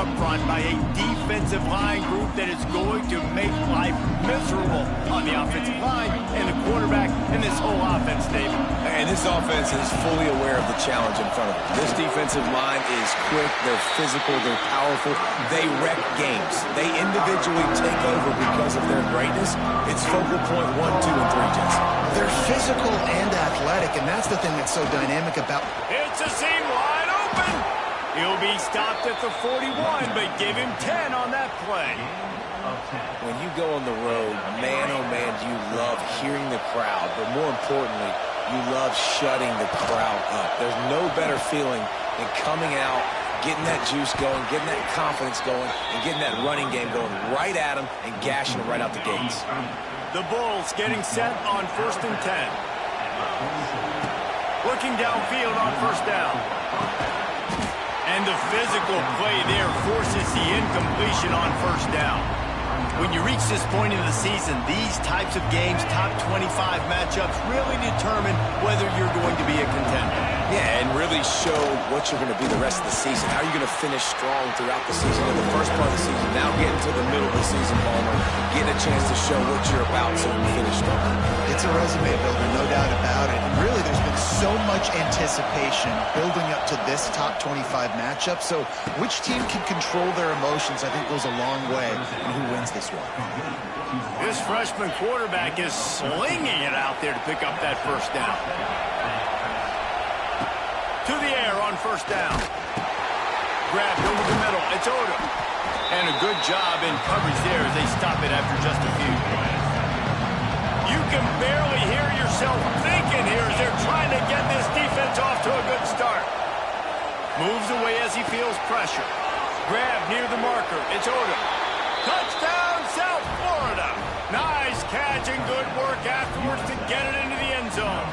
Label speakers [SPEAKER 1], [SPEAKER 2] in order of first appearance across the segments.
[SPEAKER 1] up front by a defensive line group that is going to make life miserable on the offensive line and the quarterback and this whole offense, David.
[SPEAKER 2] And this offense is fully aware of the challenge in front of them. This defensive line is quick, they're physical, they're powerful, they wreck games. They individually take over because of their greatness. It's focal point 1, 2, and 3, Jesse.
[SPEAKER 3] They're physical and athletic, and that's the thing that's so dynamic about.
[SPEAKER 1] It's a seam wide open. He'll be stopped at the 41, but give him 10 on that play.
[SPEAKER 2] When you go on the road, man, oh man, you love hearing the crowd, but more importantly, you love shutting the crowd up. There's no better feeling than coming out, getting that juice going, getting that confidence going, and getting that running game going right at them and gashing them right out the gates.
[SPEAKER 1] The Bulls getting set on 1st and 10. Looking downfield on 1st down. And the physical play there forces the incompletion on 1st down. When you reach this point in the season, these types of games, top 25 matchups, really determine whether you're going to be a contender.
[SPEAKER 2] Yeah, and really show what you're going to be the rest of the season. How are you going to finish strong throughout the season in the first part of the season? Now getting to the middle of the season, Palmer, getting a chance to show what you're about so you can finish strong.
[SPEAKER 3] It's a resume builder, no doubt about it. And really, there's been so much anticipation building up to this top 25 matchup. So which team can control their emotions, I think, goes a long way in who wins this one.
[SPEAKER 1] This freshman quarterback is slinging it out there to pick up that 1st down. To the air on 1st down. Grabbed over the middle. It's Odom. And a good job in coverage there as they stop it after just a few. You can barely hear yourself thinking here as they're trying to get this defense off to a good start. Moves away as he feels pressure. Grab near the marker. It's Odom. Touchdown, South Florida. Nice catch and good work afterwards to get it into the end zone.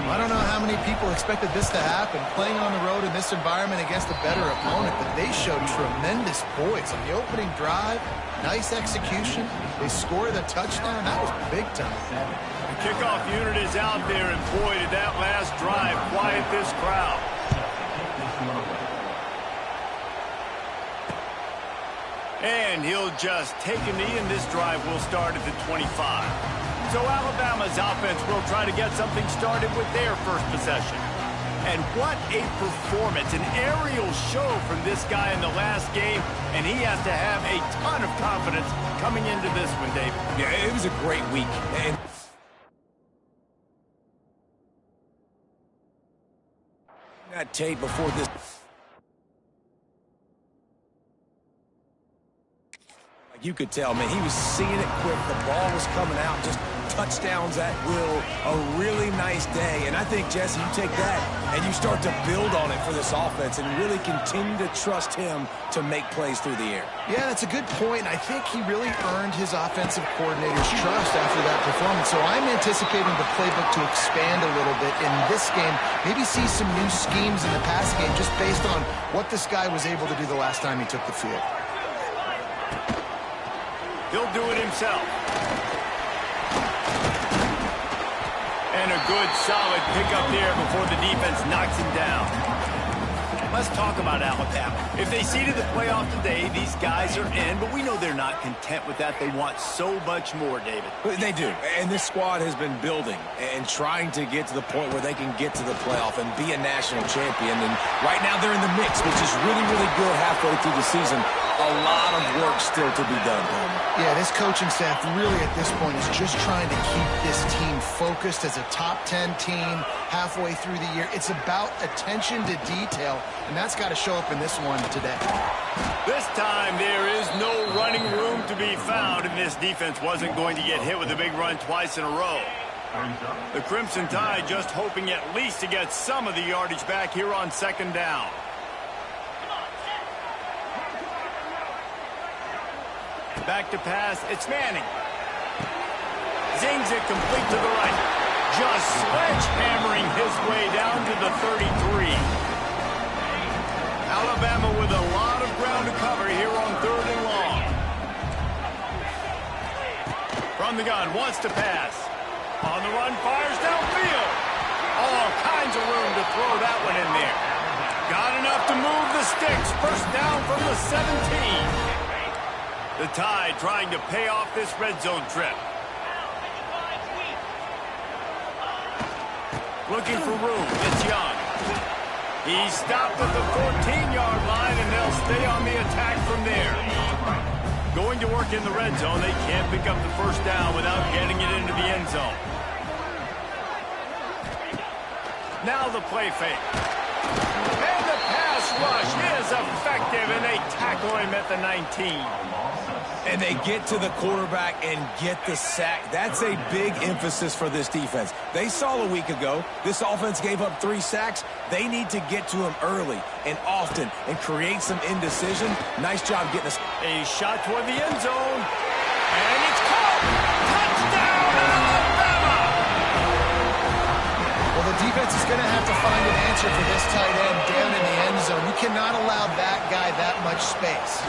[SPEAKER 3] I don't know how many people expected this to happen, playing on the road in this environment against a better opponent, but they showed tremendous poise. On the opening drive, nice execution. They score the touchdown. That was big time.
[SPEAKER 1] The kickoff unit is out there, and boy, did that last drive quiet this crowd. And he'll just take a knee, and this drive will start at the 25. So Alabama's offense will try to get something started with their first possession. And what a performance, an aerial show from this guy in the last game, and he has to have a ton of confidence coming into this one, David.
[SPEAKER 2] Yeah, it was a great week. And that tape before this. You could tell, man, he was seeing it quick. The ball was coming out, just touchdowns at will. A really nice day. And I think, Jesse, you take that and you start to build on it for this offense and really continue to trust him to make plays through the air.
[SPEAKER 3] Yeah, that's a good point. I think he really earned his offensive coordinator's trust after that performance. So I'm anticipating the playbook to expand a little bit in this game. Maybe see some new schemes in the passing game just based on what this guy was able to do the last time he took the field.
[SPEAKER 1] He'll do it himself. And a good, solid pickup there before the defense knocks him down. Let's talk about Alabama. If they seeded the playoff today, these guys are in, but we know they're not content with that. They want so much more, David.
[SPEAKER 2] They do, and this squad has been building and trying to get to the point where they can get to the playoff and be a national champion. And right now they're in the mix, which is really, really good halfway through the season. A lot of work still to be done, Palmer.
[SPEAKER 3] Yeah, this coaching staff really at this point is just trying to keep this team focused as a top 10 team halfway through the year. It's about attention to detail, and that's got to show up in this one today.
[SPEAKER 1] This time there is no running room to be found, and this defense wasn't going to get hit with a big run twice in a row. The Crimson Tide just hoping at least to get some of the yardage back here on 2nd down. Back to pass, it's Manning. Zings it complete to the right. Just sledgehammering his way down to the 33. Alabama with a lot of ground to cover here on 3rd and long. From the gun, wants to pass. On the run, fires downfield. All kinds of room to throw that one in there. Got enough to move the sticks. 1st down 17. The Tide trying to pay off this red zone trip. Looking for room. It's Young. He's stopped at the 14-yard line, and they'll stay on the attack from there. Going to work in the red zone. They can't pick up the first down without getting it into the end zone. Now the play fake. And the pass rush is effective, and they tackle him at the 19.
[SPEAKER 2] And they get to the quarterback and get the sack. That's a big emphasis for this defense. They saw a week ago, this offense gave up 3 sacks. They need to get to him early and often and create some indecision. Nice job getting us.
[SPEAKER 1] A shot toward the end zone. And it's caught. Touchdown, Alabama!
[SPEAKER 3] Well, the defense is going to have to find an answer for this tight end down in the end zone. You cannot allow that guy that much space.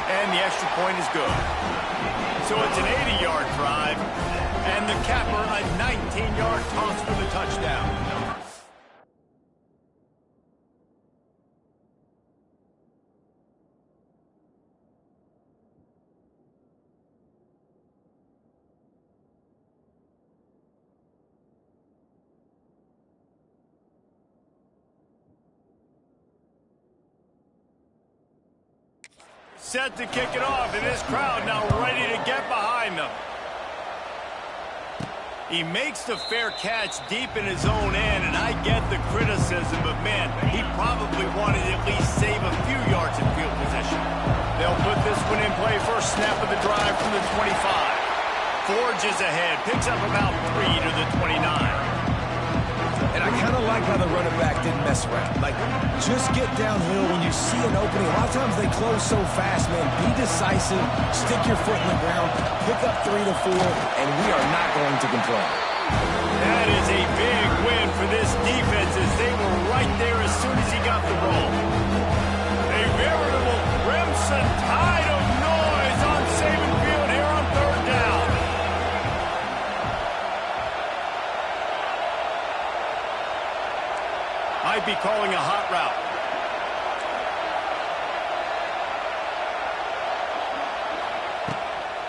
[SPEAKER 1] And the extra point is good. So it's an 80-yard drive, and the capper a 19-yard toss for the touchdown. Set to kick it off, and this crowd now ready to get behind them. He makes the fair catch deep in his own end, and I get the criticism, but man, he probably wanted to at least save a few yards in field position. They'll put this one in play. First snap of the drive from the 25. Forges ahead, picks up about 3 to the 29.
[SPEAKER 2] And I kind of like how the running back didn't mess around. Like, just get downhill when you see an opening. A lot of times they close so fast, man. Be decisive, stick your foot in the ground, pick up 3 to 4, and we are not going to complain.
[SPEAKER 1] That is a big win for this defense as they were right there as soon as he got the ball. A veritable crimson tide of noise on Saban Field here on 3rd down. Might be calling a hot route.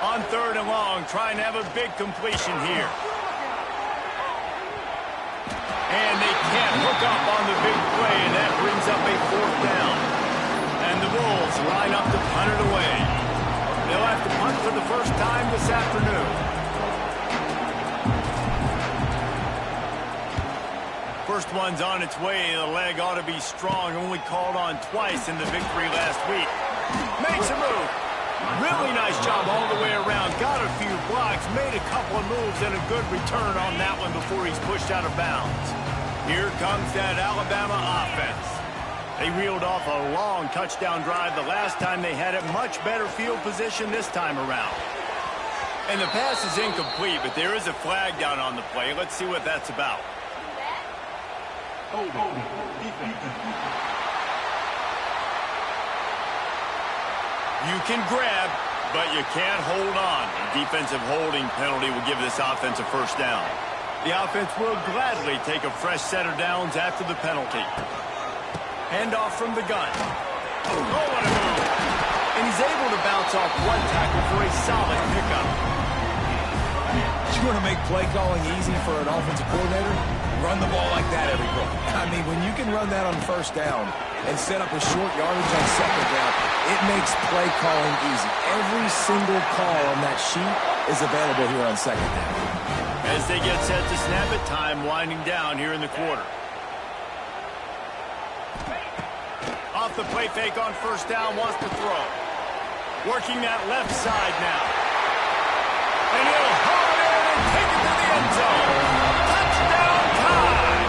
[SPEAKER 1] On 3rd and long, trying to have a big completion here. And they can't hook up on the big play, and that brings up a 4th down. And the Bulls line up to punt it away. They'll have to punt for the first time this afternoon. First one's on its way. The leg ought to be strong. Only called on twice in the victory last week. Makes a move. Really nice job all the way around. Got a few blocks. Made a couple of moves and a good return on that one before he's pushed out of bounds. Here comes that Alabama offense. They reeled off a long touchdown drive the last time they had it. Much better field position this time around. And the pass is incomplete, but there is a flag down on the play. Let's see what that's about. You can grab, but you can't hold on. A defensive holding penalty will give this offense a first down. The offense will gladly take a fresh set of downs after the penalty. Handoff from the gun. Oh, what a move. And he's able to bounce off one tackle for a solid pickup.
[SPEAKER 2] You want to make play calling easy for an offensive coordinator? Run the ball like that every play. I mean, when you can run that on 1st down and set up a short yardage on 2nd down, it makes play calling easy. Every single call on that sheet is available here on 2nd down.
[SPEAKER 1] As they get set to snap it, time winding down here in the quarter. Off the play fake on 1st down, wants to throw. Working that left side now. And he'll haul it in and take it to the end zone. Touchdown time!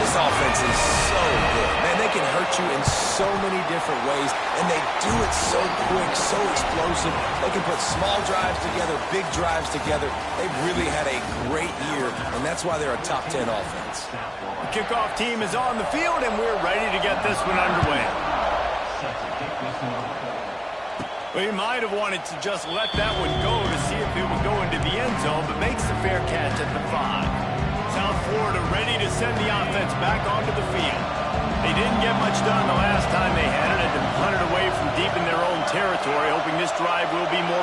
[SPEAKER 2] This offense is so good. Man, they can hurt you in so many different ways, and they do it so quick, so explosive. They can put small drives together, big drives together. They've really had a great year, and that's why they're a top 10 offense.
[SPEAKER 1] The kickoff team is on the field, and we're ready to get this one underway. Well, he might have wanted to just let that one go to see if it would go into the end zone, but makes the fair catch at the 5. South Florida ready to send the offense back onto the field. They didn't get much done the last time they had it.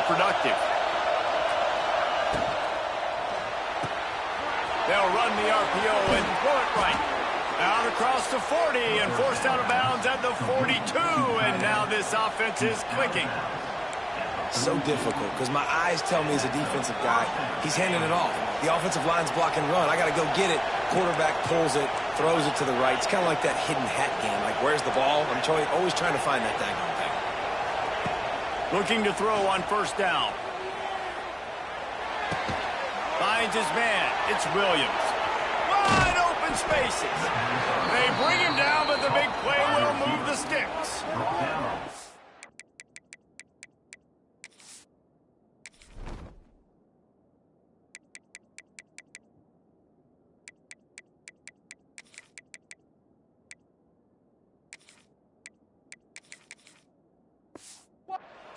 [SPEAKER 1] productive. They'll run the RPO and throw it right. Out across the 40 and forced out of bounds at the 42. And now this offense is clicking.
[SPEAKER 2] So difficult because my eyes tell me as a defensive guy, he's handing it off. The offensive line's block and run. I got to go get it. Quarterback pulls it, throws it to the right. It's kind of like that hidden hat game. Like, where's the ball? I'm always trying to find that daggone thing.
[SPEAKER 1] Looking to throw on first down. Finds his man. It's Williams. Wide open spaces. They bring him down, but the big play will move the sticks.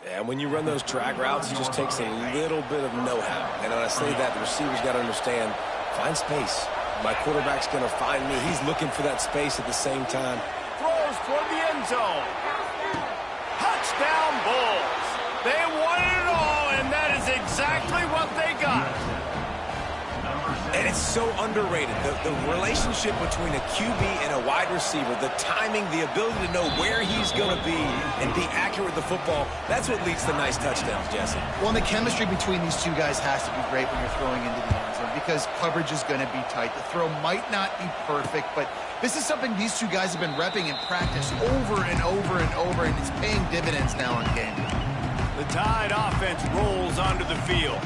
[SPEAKER 2] And when you run those drag routes, it just takes a little bit of know-how. And when I say that, the receiver's got to understand, find space. My quarterback's going to find me. He's looking for that space at the same time.
[SPEAKER 1] Throws toward the end zone. Touchdown Bulls. They wanted it all, and that is exactly what they got.
[SPEAKER 2] And it's so underrated. The relationship between a QB and a wide receiver, the timing, the ability to know where he's going to be and be accurate with the football, that's what leads to nice touchdowns, Jesse.
[SPEAKER 3] Well, and the chemistry between these two guys has to be great when you're throwing into the end zone because coverage is going to be tight. The throw might not be perfect, but this is something these two guys have been repping in practice over and over and over, and it's paying dividends now in game.
[SPEAKER 1] The Tide offense rolls onto the field.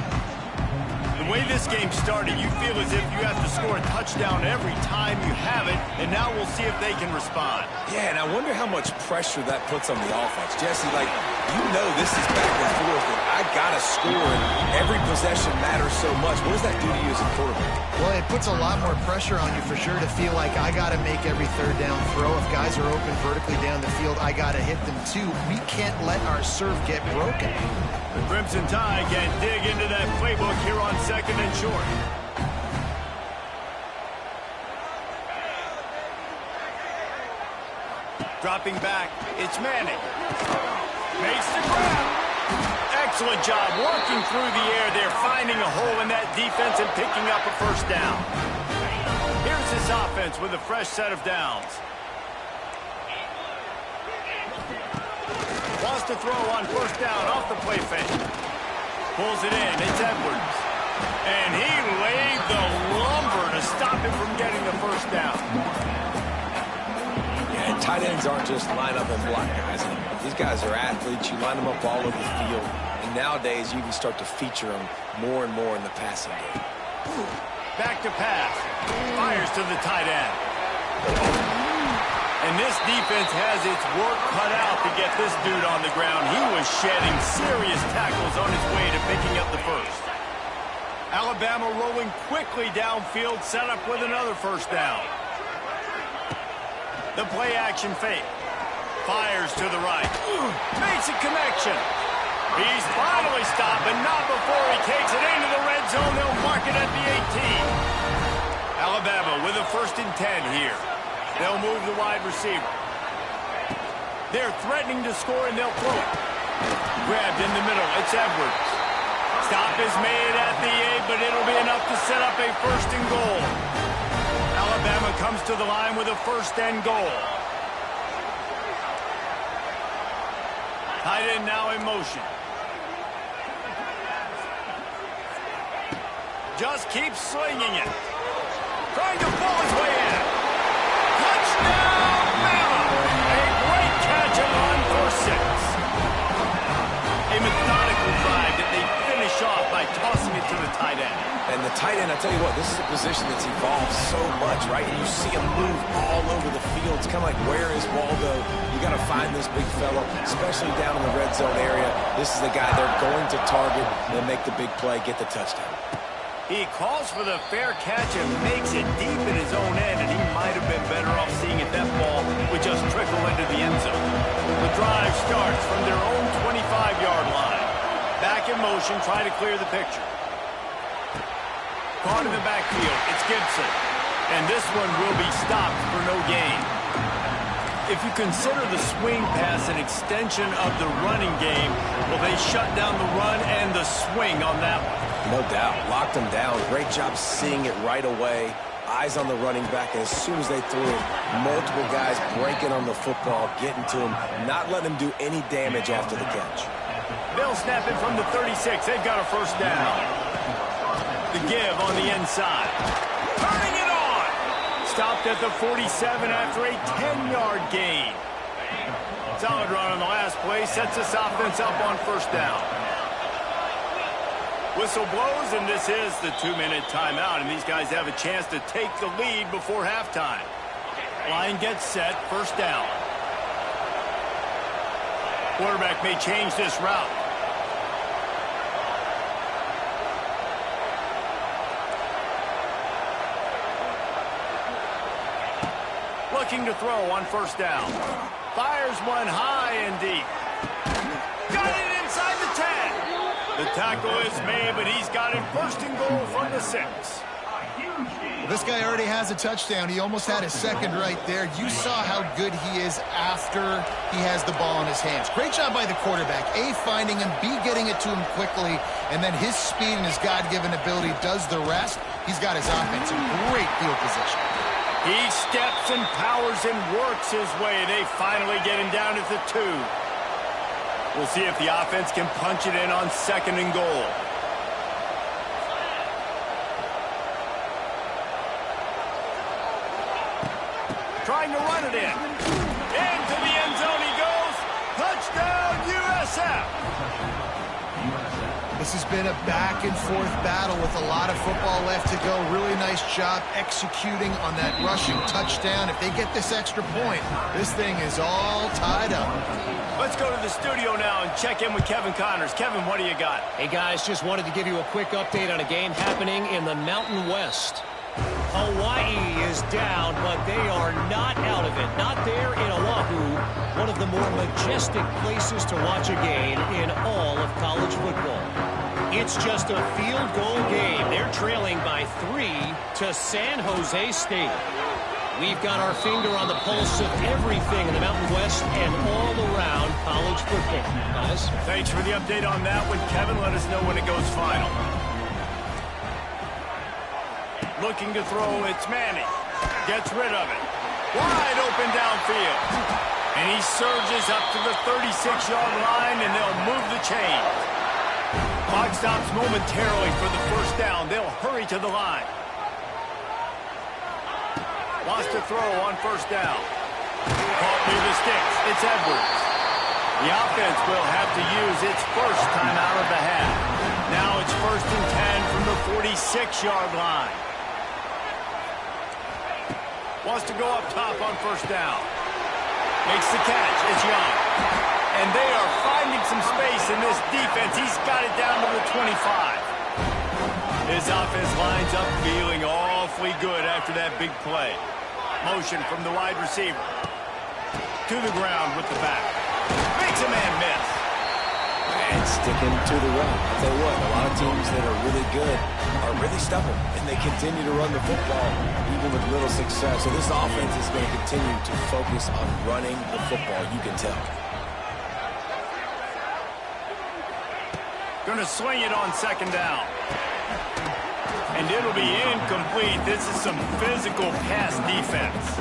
[SPEAKER 1] The way this game started, you feel as if you have to score a touchdown every time you have it, and now we'll see if they can respond.
[SPEAKER 2] Yeah, and I wonder how much pressure that puts on the offense. Jesse, like, you know this is back and forth, and I got to score, and every possession matters so much. What does that do to you as a quarterback?
[SPEAKER 3] Well, it puts a lot more pressure on you for sure to feel like I got to make every third down throw. If guys are open vertically down the field, I got to hit them too. We can't let our serve get broken.
[SPEAKER 1] The Crimson Tide can dig into that playbook here on second and short. Dropping back, it's Manning. Makes the grab. Excellent job working through the air there, finding a hole in that defense and picking up a first down. Here's this offense with a fresh set of downs. Wants to throw on first down off the play fake. Pulls it in. It's Edwards. And he laid the lumber to stop him from getting the first down.
[SPEAKER 2] Yeah, and tight ends aren't just line up and block guys anymore. These guys are athletes. You line them up all over the field. And nowadays, you can start to feature them more and more in the passing game.
[SPEAKER 1] Back to pass. Fires to the tight end. And this defense has its work cut out to get this dude on the ground. He was shedding serious tackles on his way to picking up the first. Alabama rolling quickly downfield, set up with another first down. The play action fake. Fires to the right. Makes a connection. He's finally stopped, but not before he takes it into the red zone. They'll mark it at the 18. Alabama with a 1st and 10 here. They'll move the wide receiver. They're threatening to score, and they'll throw it. Grabbed in the middle. It's Edwards. Stop is made at the 8, but it'll be enough to set up a 1st and goal. Alabama comes to the line with a 1st and goal. Tight end now in motion. Just keeps slinging it. Trying to pull his way in. Touchdown, Bama! A great catch and run for 6. A methodical drive that they finish off by tossing it to the tight end.
[SPEAKER 2] And the tight end, I tell you what, this is a position that's evolved so much, right? And you see him move all over the field. It's kind of like, where is Waldo? You got to find this big fella, especially down in the red zone area. This is the guy they're going to target. They'll make the big play, get the touchdown.
[SPEAKER 1] He calls for the fair catch and makes it deep in his own end, and he might have been better off seeing if that ball would just trickle into the end zone. The drive starts from their own 25-yard line. Back in motion, trying to clear the picture. Caught in the backfield, it's Gibson. And this one will be stopped for no gain. If if you consider the swing pass an extension of the running game, well, they shut down the run and the swing on that one.
[SPEAKER 2] No doubt. Locked him down. Great job seeing it right away. Eyes on the running back, and as soon as they threw it, multiple guys breaking on the football, getting to him, not letting him do any damage after the catch.
[SPEAKER 1] They'll snap it from the 36. They've got a first down. The give on the inside. Turning it on. Stopped at the 47 after a 10-yard gain. Solid run on the last play. Sets this offense up on first down. Whistle blows, and this is the 2-minute timeout, and these guys have a chance to take the lead before halftime. Line gets set, first down. Quarterback may change this route. Looking to throw on first down. Fires one high and deep. Got it inside the 10. The tackle is made, but he's got it first and goal from the 6.
[SPEAKER 3] This guy already has a touchdown. He almost had a second right there. You saw how good he is after he has the ball in his hands. Great job by the quarterback. A, finding him, B, getting it to him quickly, and then his speed and his God-given ability does the rest. He's got his offense in great field position.
[SPEAKER 1] He steps and powers and works his way. They finally get him down at the 2. We'll see if the offense can punch it in on second and goal. Trying to run it in. Into the end zone he goes. Touchdown, USF.
[SPEAKER 3] This has been a back-and-forth battle with a lot of football left to go. Really nice job executing on that rushing touchdown. If they get this extra point, this thing is all tied up.
[SPEAKER 1] Let's go to the studio now and check in with Kevin Connors. Kevin, what do you got?
[SPEAKER 4] Hey, guys, just wanted to give you a quick update on a game happening in the Mountain West. Hawaii is down, but they are not out of it. Not there in Oahu, one of the more majestic places to watch a game in all of college football. It's just a field goal game. They're trailing by 3 to San Jose State. We've got our finger on the pulse of everything in the Mountain West and all around college football. Guys?
[SPEAKER 1] Thanks for the update on that one, Kevin. Let us know when it goes final. Looking to throw, it's Manning. Gets rid of it. Wide open downfield. And he surges up to the 36-yard line, and they'll move the chain. Clock stops momentarily for the first down. They'll hurry to the line. Wants to throw on first down. Caught near the sticks. It's Edwards. The offense will have to use its first timeout of the half. Now it's 1st and 10 from the 46-yard line. Wants to go up top on first down. Makes the catch. It's Young. And they are finding some space in this defense. He's got it down to the 25. His offense lines up feeling awfully good after that big play. Motion from the wide receiver. To the ground with the back. Makes a man miss.
[SPEAKER 2] And sticking to the run. I'll tell you what, a lot of teams that are really good are really stubborn, and they continue to run the football even with little success. So this offense is going to continue to focus on running the football, you can tell.
[SPEAKER 1] Going to swing it on second down. And it'll be incomplete. This is some physical pass defense.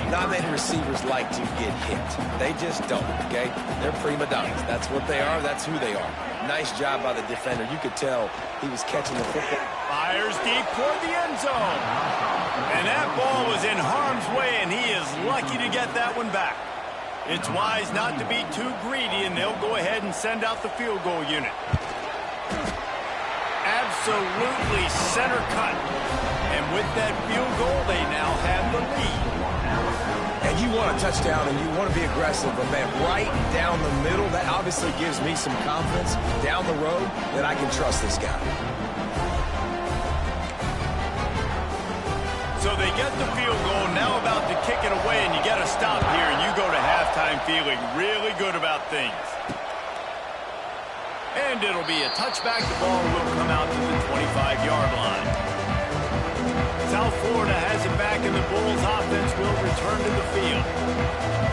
[SPEAKER 2] Not many receivers like to get hit. They just don't, okay? They're prima donnas. That's what they are. That's who they are. Nice job by the defender. You could tell he was catching the football.
[SPEAKER 1] Fires deep toward the end zone. And that ball was in harm's way, and he is lucky to get that one back. It's wise not to be too greedy, and they'll go ahead and send out the field goal unit. Absolutely center cut. And with that field goal, they now have the lead.
[SPEAKER 2] And you want a touchdown and you want to be aggressive, but man, right down the middle, that obviously gives me some confidence down the road that I can trust this guy.
[SPEAKER 1] So they get the field goal, now about to kick it away, and you get a stop here, and you go to halftime feeling really good about things. And it'll be a touchback. The ball will come out to the 25-yard line. South Florida has it back, and the Bulls offense will return to the field.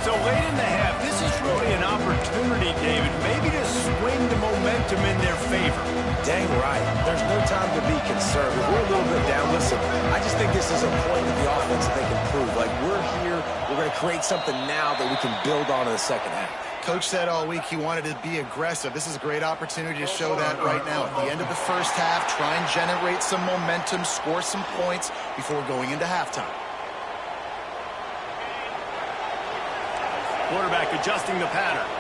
[SPEAKER 1] So late in the half, this is really an opportunity, David, maybe to swing the momentum in their favor.
[SPEAKER 2] Dang right. There's no time to be conservative. We're a little bit down. Listen, I just think this is a point of the offense that they can prove. Like, we're here, we're going to create something now that we can build on in the second half.
[SPEAKER 3] Coach said all week he wanted to be aggressive. This is a great opportunity to show that right now. At the end of the first half, try and generate some momentum, score some points before going into halftime.
[SPEAKER 1] Quarterback adjusting the pattern.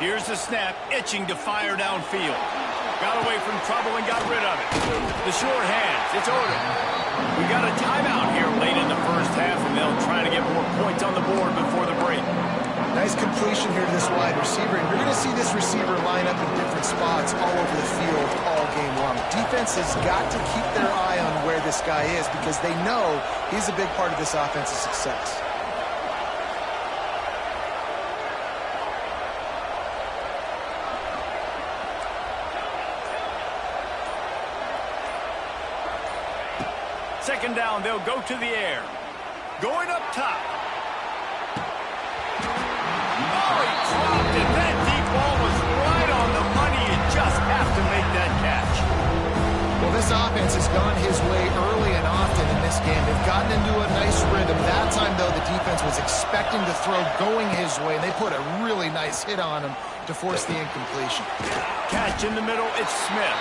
[SPEAKER 1] Here's the snap, itching to fire downfield. Got away from trouble and got rid of it. The short hands, it's Odom. We got a timeout here late in the first half, and they'll try to get more points on the board before the break.
[SPEAKER 3] Nice completion here to this wide receiver. And you're going to see this receiver line up in different spots all over the field all game long. Defense has got to keep their eye on where this guy is because they know he's a big part of this offense's success.
[SPEAKER 1] Second down, they'll go to the air. Going up top. Oh, he dropped it. That deep ball was right on the money. You just have to make that catch.
[SPEAKER 3] Well, this offense has gone his way early and often in this game. They've gotten into a nice rhythm. That time, though, the defense was expecting to throw going his way, and they put a really nice hit on him to force the incompletion.
[SPEAKER 1] Catch in the middle, it's Smith.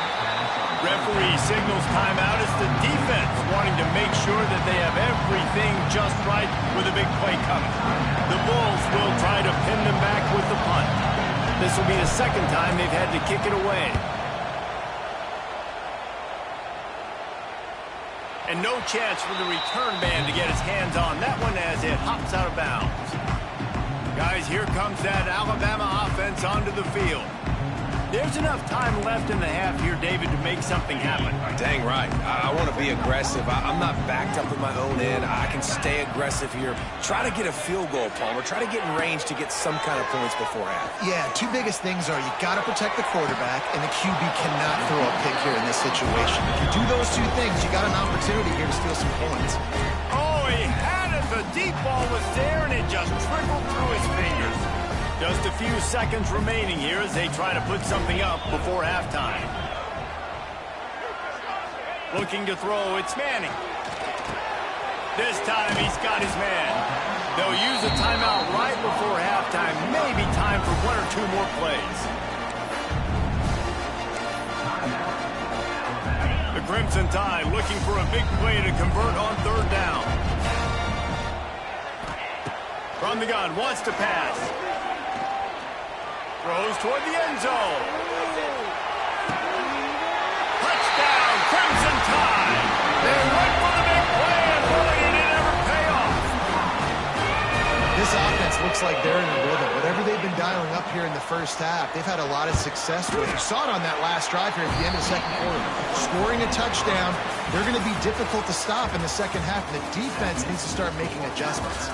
[SPEAKER 1] Referee signals timeout. It's the defense wanting to make sure that they have everything just right with a big play coming. The Bulls will try to pin them back with the punt. This will be the second time they've had to kick it away. And no chance for the return man to get his hands on that one as it hops out of bounds. Guys, here comes that Alabama offense onto the field. There's enough time left in the half here, David, to make something happen.
[SPEAKER 2] Dang right. I want to be aggressive. I'm not backed up in my own end. I can stay aggressive here. Try to get a field goal, Palmer. Try to get in range to get some kind of points before half.
[SPEAKER 3] Yeah, two biggest things are you got to protect the quarterback, and the QB cannot throw a pick here in this situation. If you do those two things, you got an opportunity here to steal some points.
[SPEAKER 1] Oh, he had it. The deep ball was there, and it just trickled through his fingers. Just a few seconds remaining here as they try to put something up before halftime. Looking to throw, it's Manning. This time he's got his man. They'll use a timeout right before halftime. Maybe time for one or two more plays. The Crimson Tide looking for a big play to convert on third down. From the gun, wants to pass. Throws toward the end zone. Touchdown, Crimson Tide. They went for the big play, and boy, did it ever pay off.
[SPEAKER 3] This offense looks like they're in a rhythm. Whatever they've been dialing up here in the first half, they've had a lot of success with. You saw it on that last drive here at the end of the second quarter. Scoring a touchdown, they're going to be difficult to stop in the second half, and the defense needs to start making adjustments.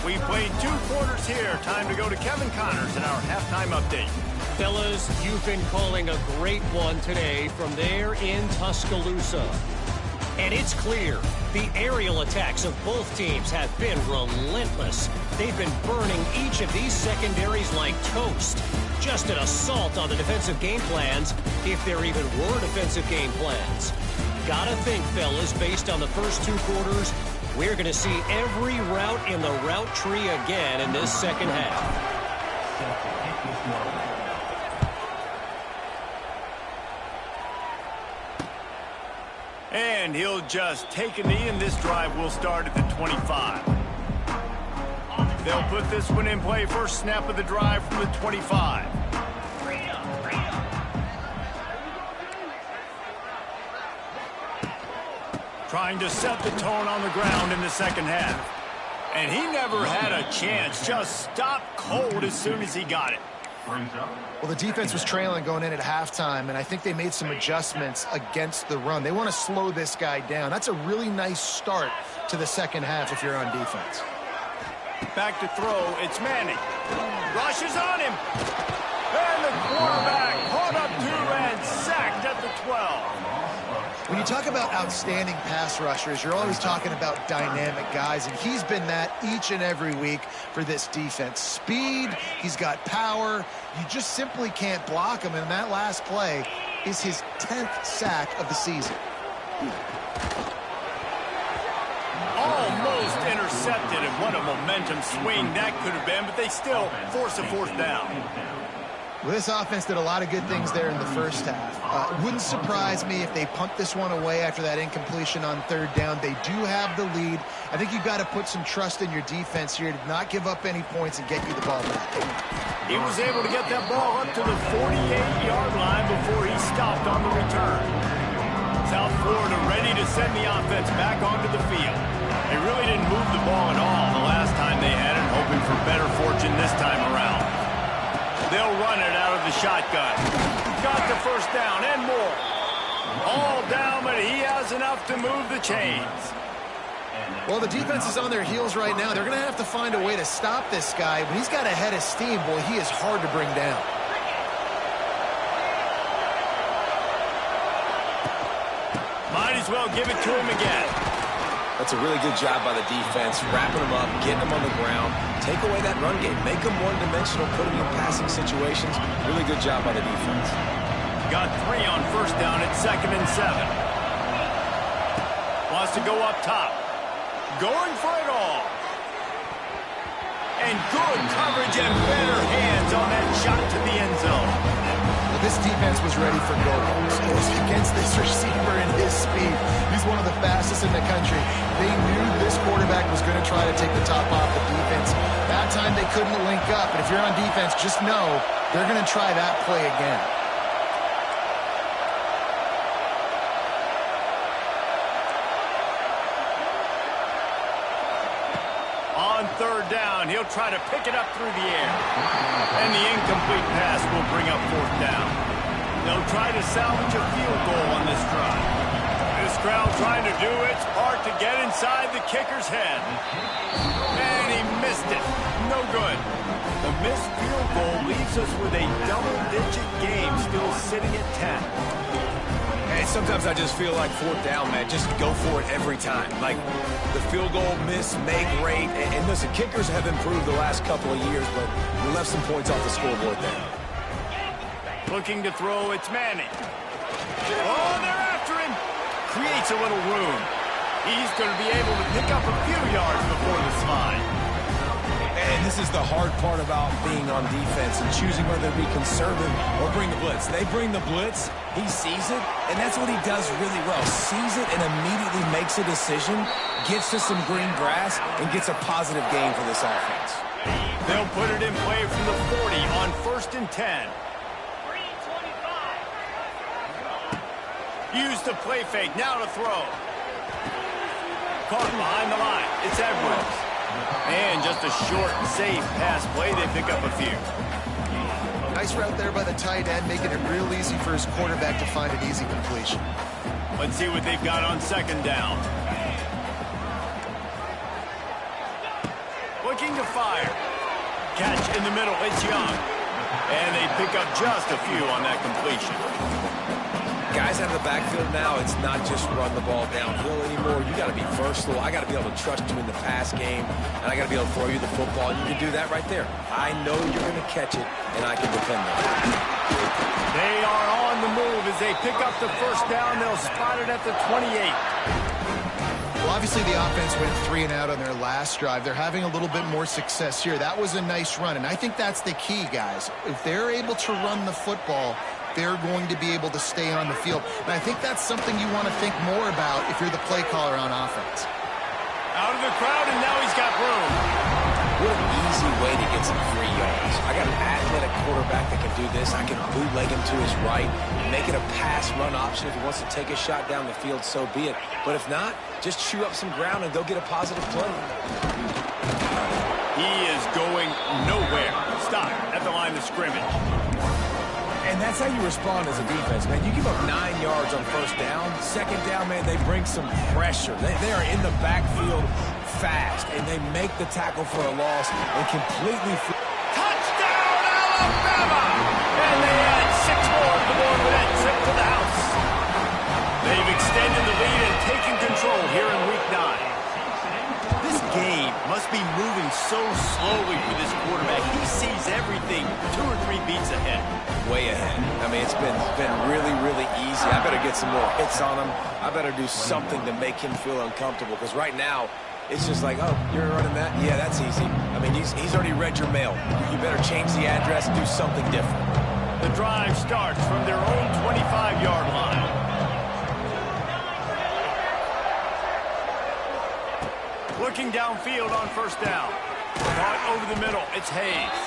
[SPEAKER 1] We played 2 quarters here. Time to go to Kevin Connors in our halftime update.
[SPEAKER 4] Fellas, you've been calling a great one today from there in Tuscaloosa. And it's clear, the aerial attacks of both teams have been relentless. They've been burning each of these secondaries like toast. Just an assault on the defensive game plans, if there even were defensive game plans. Gotta think, fellas, based on the first 2 quarters, we're going to see every route in the route tree again in this second half.
[SPEAKER 1] And he'll just take a knee, and this drive will start at the 25. They'll put this one in play. First snap of the drive from the 25. Trying to set the tone on the ground in the second half. And he never had a chance. Just stopped cold as soon as he got it.
[SPEAKER 3] Well, the defense was trailing going in at halftime, and I think they made some adjustments against the run. They want to slow this guy down. That's a really nice start to the second half if you're on defense.
[SPEAKER 1] Back to throw, it's Manning. Rushes on him. quarterback caught up to and sacked at the 12.
[SPEAKER 3] When you talk about outstanding pass rushers, you're always talking about dynamic guys, and he's been that each and every week for this defense. Speed, he's got power. You just simply can't block him, and that last play is his 10th sack of the season.
[SPEAKER 1] Almost intercepted, and what a momentum swing that could have been, but they still force a fourth down.
[SPEAKER 3] Well, this offense did a lot of good things there in the first half. Wouldn't surprise me if they punt this one away after that incompletion on third down. They do have the lead. I think you've got to put some trust in your defense here to not give up any points and get you the ball back.
[SPEAKER 1] He was able to get that ball up to the 48-yard line before he stopped on the return. South Florida ready to send the offense back onto the field. They really didn't move the ball at all the last time they had it, hoping for better fortune this time around. They'll run it out of the shotgun. Got the first down and more. All down, but he has enough to move the chains.
[SPEAKER 3] Well, the defense is on their heels right now. They're going to have to find a way to stop this guy. When he's got a head of steam, boy, he is hard to bring down.
[SPEAKER 1] Might as well give it to him again.
[SPEAKER 2] That's a really good job by the defense, wrapping them up, getting them on the ground. Take away that run game. Make them one-dimensional, put them in passing situations. Really good job by the defense.
[SPEAKER 1] Got 3 on first down at 2nd and 7. Wants to go up top. Going for it all. And good coverage and better hands on that shot to the end zone.
[SPEAKER 3] Well, this defense was ready for goals. It was against this receiver and his speed. He's one of the fastest in the country. They knew this quarterback was going to try to take the top off the defense. That time they couldn't link up, but if you're on defense, just know they're going to try that play again.
[SPEAKER 1] On third down, he'll try to pick it up through the air. And the incomplete pass will bring up fourth down. They'll try to salvage a field goal on this drive. This crowd trying to do its part to get inside the kicker's head. And he missed it. No good. The missed field goal leaves us with a double-digit game still sitting at 10.
[SPEAKER 2] Hey, sometimes I just feel like fourth down, man. Just go for it every time. Like the field goal miss, make rate. And listen, kickers have improved the last couple of years, but we left some points off the scoreboard there.
[SPEAKER 1] Looking to throw, it's Manning. Oh, they're after him. Creates a little room. He's going to be able to pick up a few yards before the slide.
[SPEAKER 2] And this is the hard part about being on defense and choosing whether to be conservative or bring the blitz. They bring the blitz, he sees it, and that's what he does really well. Sees it and immediately makes a decision, gets to some green grass, and gets a positive gain for this offense.
[SPEAKER 1] They'll put it in play from the 40 on 1st and 10. Use the play fake, now to throw. Caught behind the line, it's Edwards. And just a short, safe pass play. They pick up a few.
[SPEAKER 3] Nice route there by the tight end, making it real easy for his quarterback to find an easy completion.
[SPEAKER 1] Let's see what they've got on 2nd down. Looking to fire. Catch in the middle, it's Young. And they pick up just a few on that completion.
[SPEAKER 2] Guys out of the backfield now, it's not just run the ball downhill anymore. You got to be versatile. I got to be able to trust you in the pass game, and I got to be able to throw you the football. And you can do that right there. I know you're going to catch it, and I can depend on it.
[SPEAKER 1] They are on the move as they pick up the first down. They'll spot it at the 28.
[SPEAKER 3] Well, obviously the offense went 3 and out on their last drive. They're having a little bit more success here. That was a nice run, and I think that's the key, guys. If they're able to run the football, they're going to be able to stay on the field. And I think that's something you want to think more about if you're the play caller on offense.
[SPEAKER 1] Out of the crowd, and now he's got room.
[SPEAKER 2] What an easy way to get some free yards. I got an athletic quarterback that can do this. I can bootleg him to his right, make it a pass-run option. If he wants to take a shot down the field, so be it. But if not, just chew up some ground and go get a positive play.
[SPEAKER 1] He is going nowhere. Stop at the line of scrimmage.
[SPEAKER 2] And that's how you respond as a defense, man. You give up 9 yards on first down. 2nd down, man, they bring some pressure. They are in the backfield fast, and they make the tackle for a loss and completely...
[SPEAKER 1] Touchdown, Alabama! And they be moving so slowly for this quarterback. He sees everything 2 or 3 beats ahead.
[SPEAKER 2] Way ahead. I mean, it's been really, really easy. I better get some more hits on him. I better do something to make him feel uncomfortable, because right now, it's just like, oh, you're running that? Yeah, that's easy. I mean, he's already read your mail. You better change the address and do something different.
[SPEAKER 1] The drive starts from their own 25-yard line. Looking downfield on first down. Caught over the middle. It's Hayes.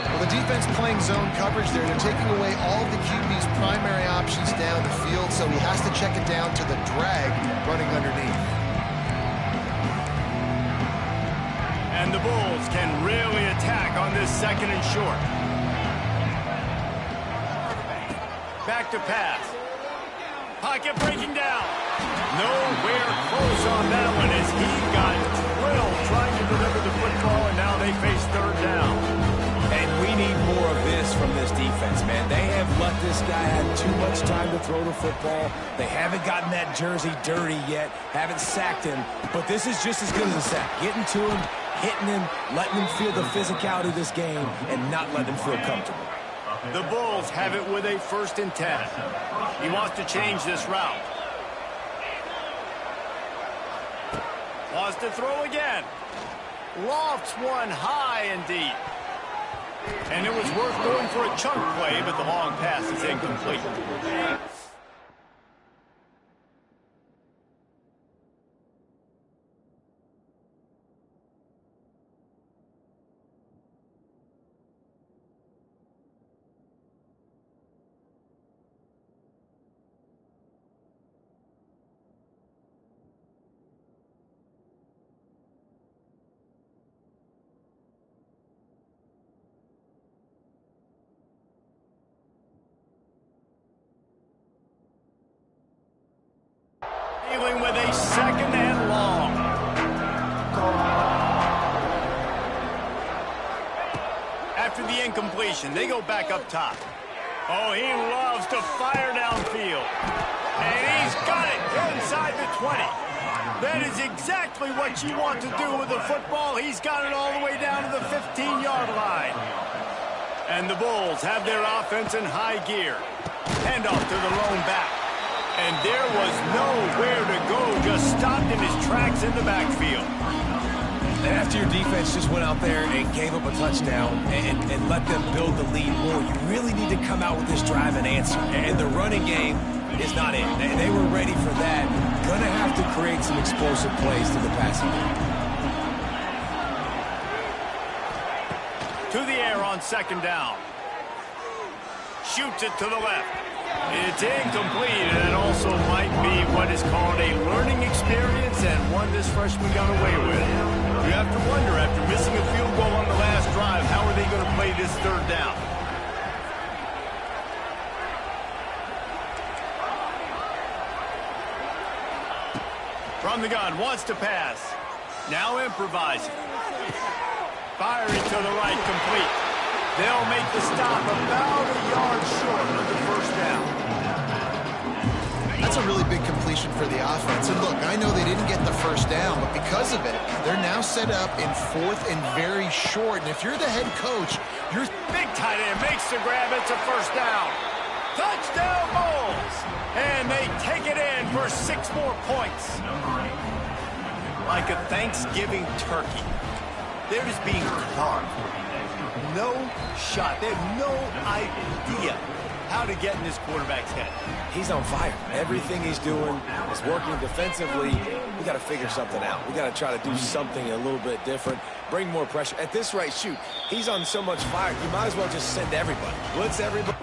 [SPEAKER 3] Well, the defense playing zone coverage there. They're taking away all of the QB's primary options down the field, so he has to check it down to the drag running underneath.
[SPEAKER 1] And the Bulls can really attack on this 2nd and short. Back to pass. Pocket breaking down. Nowhere close on that one as he got drilled trying to deliver the football, and now they face 3rd down.
[SPEAKER 2] And we need more of this from this defense, man. They have let this guy have too much time to throw the football. They haven't gotten that jersey dirty yet, haven't sacked him, but this is just as good as a sack. Getting to him, hitting him, letting him feel the physicality of this game, and not letting him feel comfortable.
[SPEAKER 1] The Bulls have it with a 1st and 10. He wants to change this route. Wants to throw again. Lofts one high and deep. And it was worth going for a chunk play, but the long pass is incomplete. Dealing with a 2nd and long. After the incompletion, they go back up top. Oh, he loves to fire downfield. And he's got it inside the 20. That is exactly what you want to do with a football. He's got it all the way down to the 15-yard line. And the Bulls have their offense in high gear. Handoff to the lone back. And there was nowhere to go, just stopped in his tracks in the backfield.
[SPEAKER 2] And after your defense just went out there and gave up a touchdown and let them build the lead more, you really need to come out with this drive and answer. And the running game is not in. They were ready for that. Going to have to create some explosive plays to the passing game.
[SPEAKER 1] To the air on 2nd down. Shoots it to the left. It's incomplete, and it also might be what is called a learning experience and one this freshman got away with. You have to wonder, after missing a field goal on the last drive, how are they going to play this 3rd down? From the gun, wants to pass. Now improvising. Firing to the right, complete. They'll make the stop about a yard short of the 1st down.
[SPEAKER 3] That's a really big completion for the offense. And look, I know they didn't get the 1st down, but because of it, they're now set up in 4th and very short. And if you're the head coach, you're...
[SPEAKER 1] Big tight end makes the grab. It's a 1st down. Touchdown Bulls! And they take it in for 6 more points. Like a Thanksgiving turkey. They're just being carved. No shot. They have no idea how to get in this quarterback's head.
[SPEAKER 2] He's on fire. Everything he's doing is working defensively. We got to figure something out. We got to try to do something a little bit different. Bring more pressure. At this rate, shoot, he's on so much fire, you might as well just send everybody. Blitz everybody.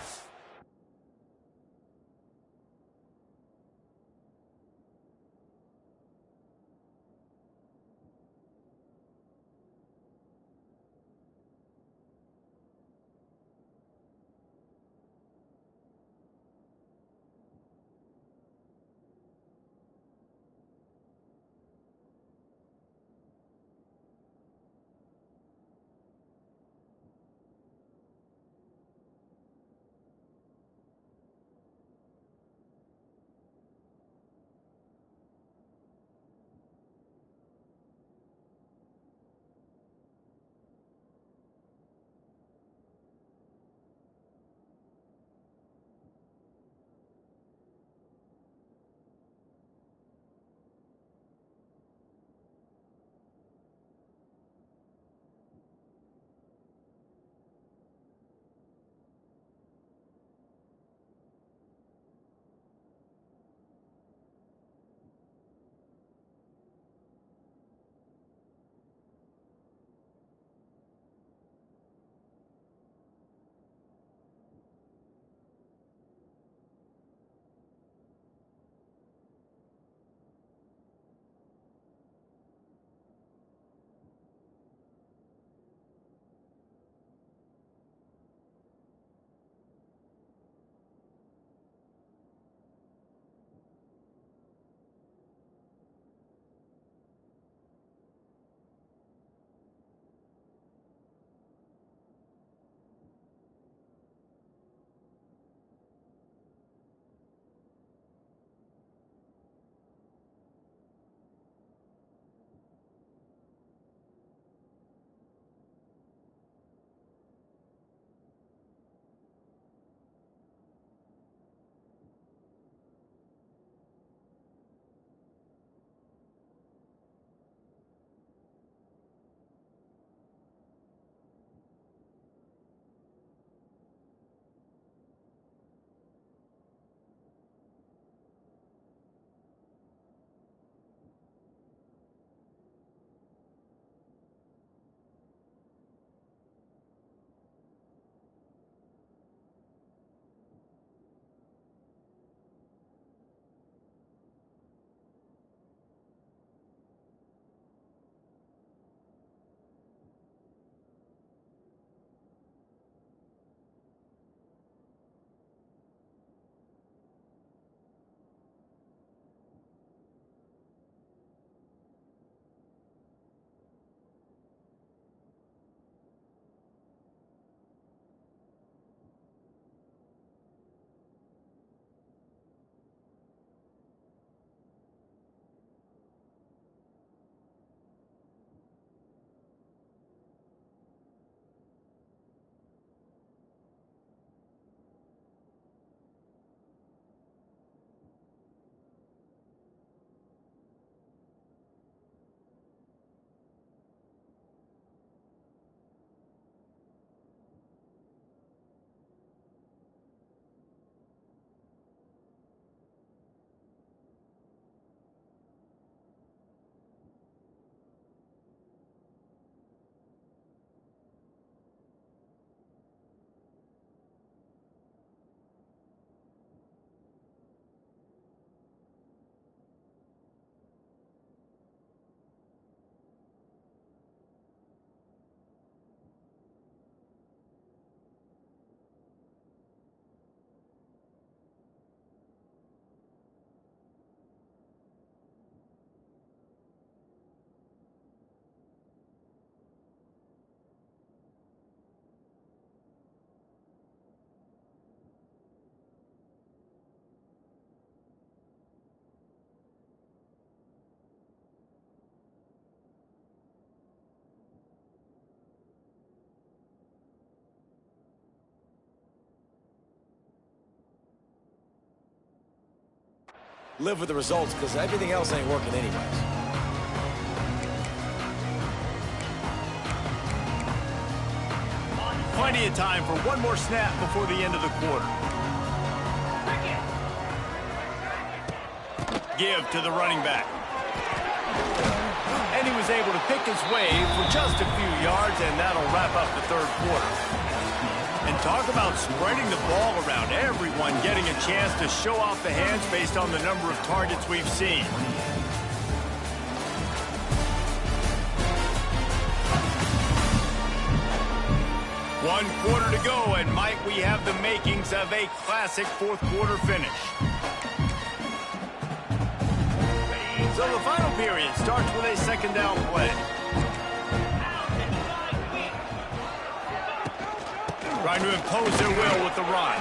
[SPEAKER 2] live with the results because everything else ain't working anyways.
[SPEAKER 1] Plenty of time for one more snap before the end of the quarter. Give to the running back. And he was able to pick his way for just a few yards, and that'll wrap up the third quarter. And talk about spreading the ball around, everyone getting a chance to show off the hands based on the number of targets we've seen. One quarter to go, and might we have the makings of a classic fourth quarter finish. So the final period starts with a second down play. Trying to impose their will with the run.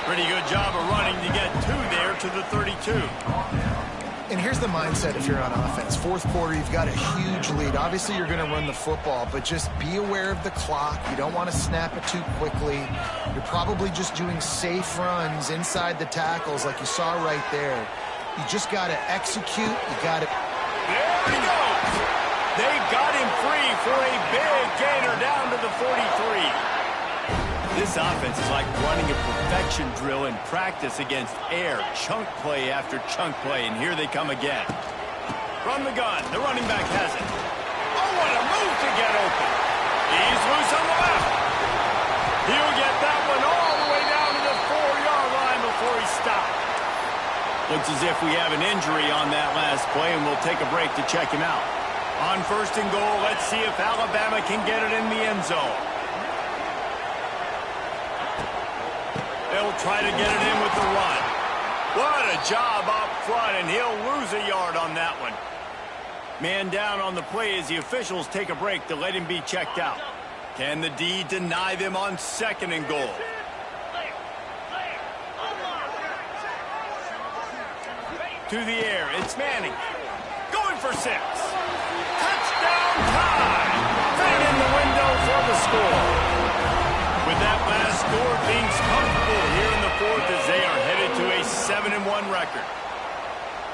[SPEAKER 1] Pretty good job of running to get two there to the 32.
[SPEAKER 3] And here's the mindset if you're on offense. Fourth quarter, you've got a huge lead. Obviously, you're going to run the football, but just be aware of the clock. You don't want to snap it too quickly. You're probably just doing safe runs inside the tackles like you saw right there. You just got to execute. You got to...
[SPEAKER 1] There he goes. They got him free for a big gainer down to the 43. This offense is like running a perfection drill in practice against air. Chunk play after chunk play, and here they come again. From the gun, the running back has it. Oh, what a move to get open. He's loose on the left. He'll get that one all the way down to the 4-yard line before he stopped. Looks as if we have an injury on that last play, and we'll take a break to check him out. On first and goal, let's see if Alabama can get it in the end zone. They'll try to get it in with the run. What a job up front, and he'll lose a yard on that one. Man down on the play as the officials take a break to let him be checked out. Can the D deny them on second and goal? To the air, it's Manning. Going for 6. Touchdown time! Right in the window for the score. With that last score being comfortable here in the fourth as they are headed to a 7-1 record.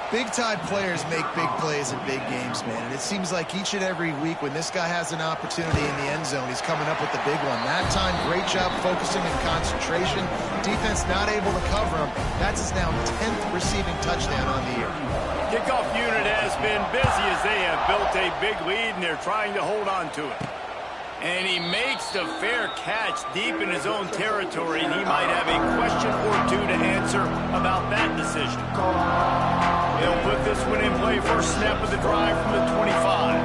[SPEAKER 3] Big-time players make big plays in big games, man. And it seems like each and every week when this guy has an opportunity in the end zone, he's coming up with the big one. That time, great job focusing and concentration. Defense not able to cover him. That's his now 10th receiving touchdown on the year.
[SPEAKER 1] Kickoff unit has been busy as they have built a big lead, and they're trying to hold on to it. And he makes the fair catch deep in his own territory, and he might have a question or two to answer about that decision. He'll put this one in play first snap of the drive from the 25.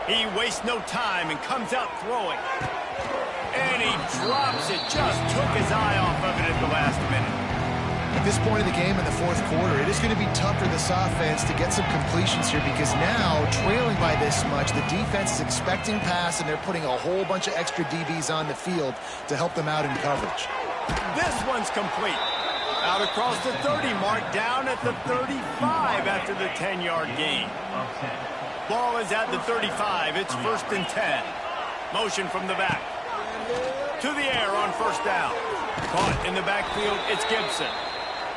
[SPEAKER 1] He wastes no time and comes out throwing. And he drops it, just took his eye off of it at the last minute.
[SPEAKER 3] At this point of the game in the fourth quarter, it is going to be tough for this offense to get some completions here because now, trailing by this much, the defense is expecting pass, and they're putting a whole bunch of extra DBs on the field to help them out in coverage.
[SPEAKER 1] This one's complete. Out across the 30 mark, down at the 35 after the 10-yard gain. Ball is at the 35. It's first and 10. Motion from the back. To the air on first down. Caught in the backfield, it's Gibson.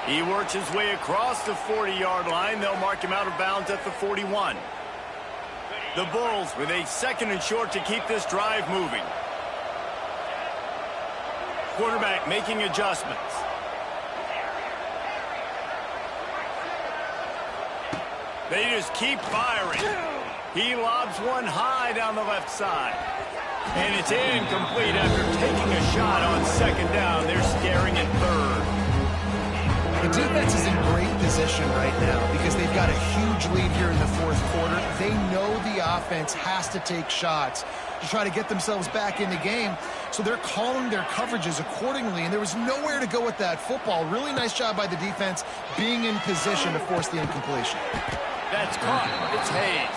[SPEAKER 1] He works his way across the 40-yard line. They'll mark him out of bounds at the 41. The Bulls with a second and short to keep this drive moving. Quarterback making adjustments. They just keep firing. He lobs one high down the left side. And it's incomplete after taking a shot on second down. They're staring at third.
[SPEAKER 3] The defense is in great position right now because they've got a huge lead here in the fourth quarter. They know the offense has to take shots to try to get themselves back in the game, so they're calling their coverages accordingly, and there was nowhere to go with that football. Really nice job by the defense being in position to force the incompletion.
[SPEAKER 1] That's caught. It's Hayes.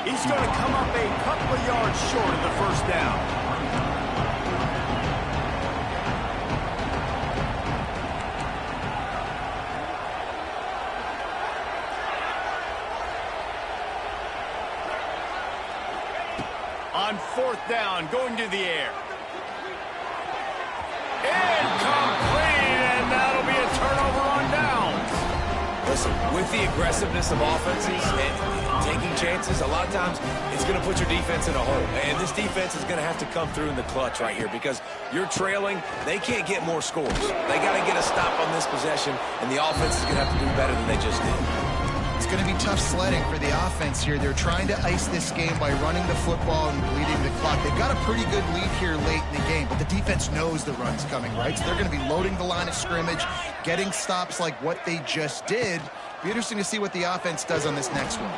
[SPEAKER 1] He's going to come up a couple of yards short of the first down. On fourth down, going to the air. Incomplete, and that'll be a turnover on downs.
[SPEAKER 2] Listen, with the aggressiveness of offenses and taking chances, a lot of times it's going to put your defense in a hole. And this defense is going to have to come through in the clutch right here because you're trailing. They can't get more scores. They got to get a stop on this possession, and the offense is going to have to do better than they just did.
[SPEAKER 3] It's going to be tough sledding for the offense here. They're trying to ice this game by running the football and bleeding the clock. They've got a pretty good lead here late in the game, but the defense knows the run's coming, right? So they're going to be loading the line of scrimmage, getting stops like what they just did. Be interesting to see what the offense does on this next one.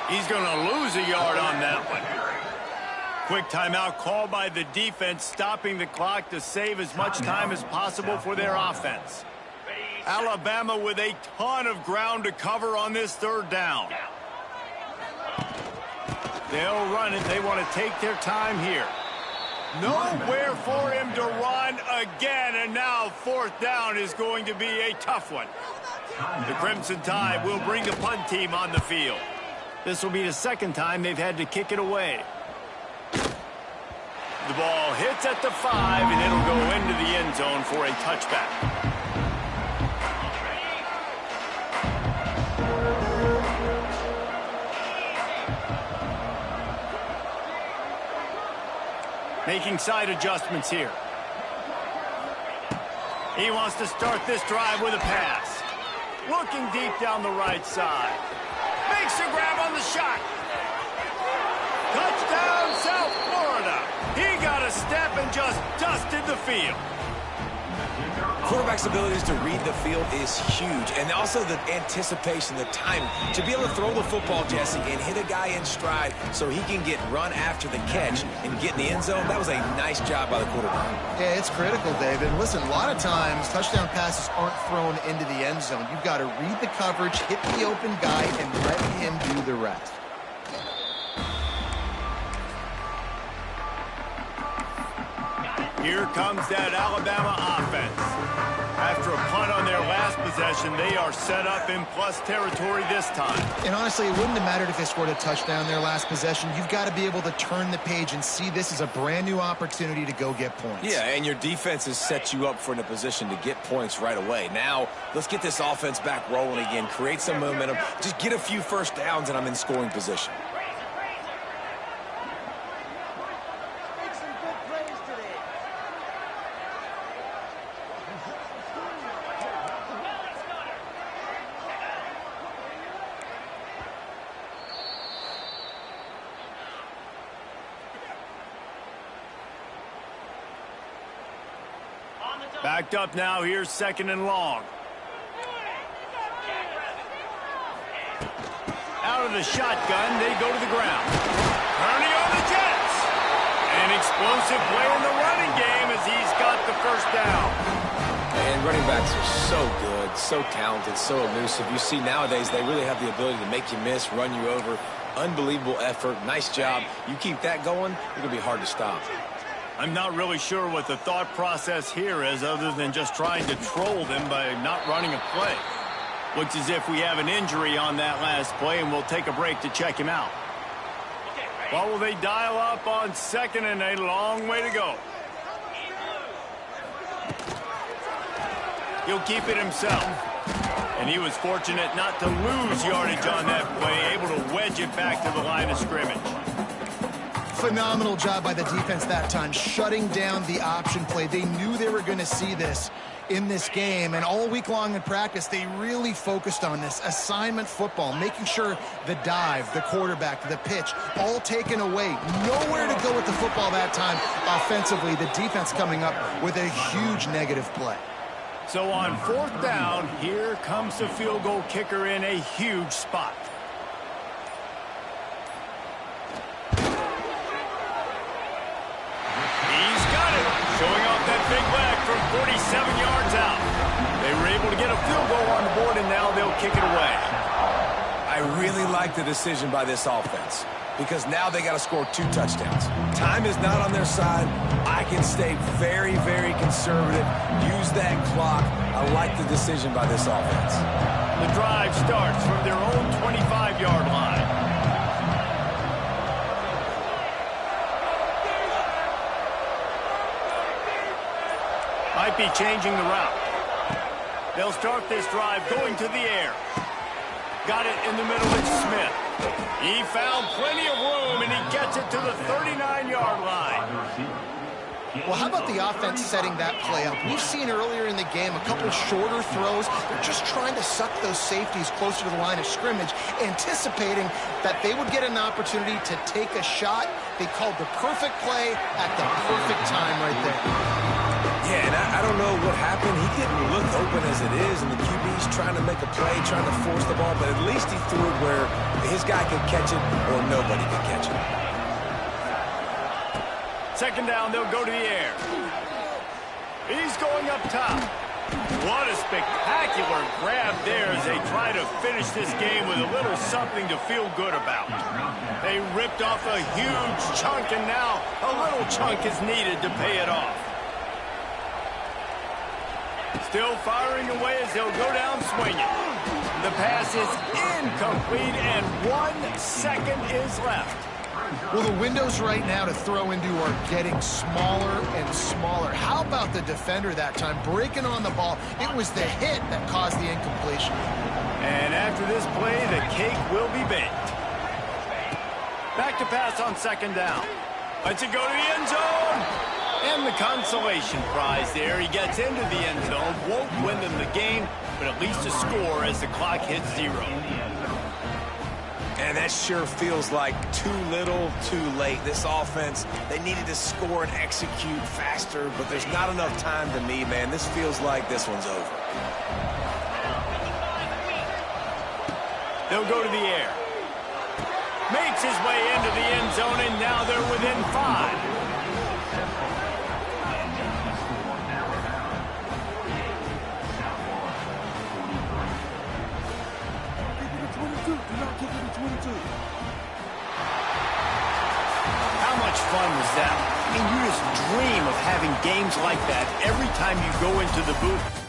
[SPEAKER 1] He's going to lose a yard on that one. Quick timeout called by the defense, stopping the clock to save as much time as possible for their offense. Alabama with a ton of ground to cover on this third down. They'll run it. They want to take their time here. Nowhere for him to run again, and now fourth down is going to be a tough one. The Crimson Tide will bring the punt team on the field. This will be the second time they've had to kick it away. The ball hits at the 5, and it'll go into the end zone for a touchback. Making side adjustments here. He wants to start this drive with a pass. Looking deep down the right side. Makes a grab on the shot. Touchdown, South Florida. He got a step and just dusted the field.
[SPEAKER 2] Quarterback's abilities to read the field is huge, and also the anticipation, the timing. To be able to throw the football, Jesse, and hit a guy in stride so he can get run after the catch and get in the end zone, that was a nice job by the quarterback.
[SPEAKER 3] Yeah, it's critical, David. Listen, a lot of times touchdown passes aren't thrown into the end zone. You've got to read the coverage, hit the open guy, and let him do the rest.
[SPEAKER 1] Here comes that Alabama offense. After a punt on their last possession, they are set up in plus territory this time.
[SPEAKER 3] And honestly, it wouldn't have mattered if they scored a touchdown their last possession. You've got to be able to turn the page and see this as a brand new opportunity to go get points.
[SPEAKER 2] Yeah, and your defense has set you up for in a position to get points right away. Now, let's get this offense back rolling again, create some momentum, just get a few first downs, and I'm in scoring position.
[SPEAKER 1] Backed up now, here's second and long. Out of the shotgun, they go to the ground. Kearney on the Jets. An explosive play in the running game as he's got the first down.
[SPEAKER 2] And running backs are so good, so talented, so elusive. You see nowadays they really have the ability to make you miss, run you over. Unbelievable effort. Nice job. You keep that going, it's going to be hard to stop.
[SPEAKER 1] I'm not really sure what the thought process here is other than just trying to troll them by not running a play. Looks as if we have an injury on that last play, and we'll take a break to check him out. Well, will they dial up on second and a long way to go? He'll keep it himself. And he was fortunate not to lose yardage on that play, able to wedge it back to the line of scrimmage.
[SPEAKER 3] Phenomenal job by the defense that time, shutting down the option play. They knew they were going to see this in this game, and all week long in practice, they really focused on this assignment football, making sure the dive, the quarterback, the pitch, all taken away. Nowhere to go with the football that time offensively. The defense coming up with a huge negative play.
[SPEAKER 1] So on fourth down, here comes the field goal kicker in a huge spot. He's got it, showing off that big leg from 47 yards out. They were able to get a field goal on the board, and now they'll kick it away.
[SPEAKER 2] I really like the decision by this offense because now they got to score 2 touchdowns. Time is not on their side. I can stay very, very conservative, use that clock. I like the decision by this offense.
[SPEAKER 1] The drive starts from their own 25-yard line. By Might be changing the route. They'll start this drive going to the air. Got it in the middle. It's Smith. He found plenty of room, and he gets it to the 39-yard line.
[SPEAKER 3] Well, how about the offense setting that play up? We've seen earlier in the game a couple shorter throws. They're just trying to suck those safeties closer to the line of scrimmage, anticipating that they would get an opportunity to take a shot. They called the perfect play at the perfect time right there.
[SPEAKER 2] Yeah, and I don't know what happened. He didn't look open as it is, and the QB's trying to make a play, trying to force the ball, but at least he threw it where his guy could catch it or nobody could catch it.
[SPEAKER 1] Second down, they'll go to the air. He's going up top. What a spectacular grab there as they try to finish this game with a little something to feel good about. They ripped off a huge chunk, and now a little chunk is needed to pay it off. Still firing away as they'll go down swinging. The pass is incomplete, and 1 second is left.
[SPEAKER 3] Well, the windows right now to throw into are getting smaller and smaller. How about the defender that time breaking on the ball? It was the hit that caused the incompletion.
[SPEAKER 1] And after this play, the cake will be baked. Back to pass on second down. Let's it go to the end zone. And the consolation prize there. He gets into the end zone. Won't win them the game, but at least a score as the clock hits 0.
[SPEAKER 2] And that sure feels like too little, too late. This offense, they needed to score and execute faster, but there's not enough time to me, man. This feels like this one's over.
[SPEAKER 1] They'll go to the air. Makes his way into the end zone, and now they're within 5. How much fun was that? And you just dream of having games like that every time you go into the booth.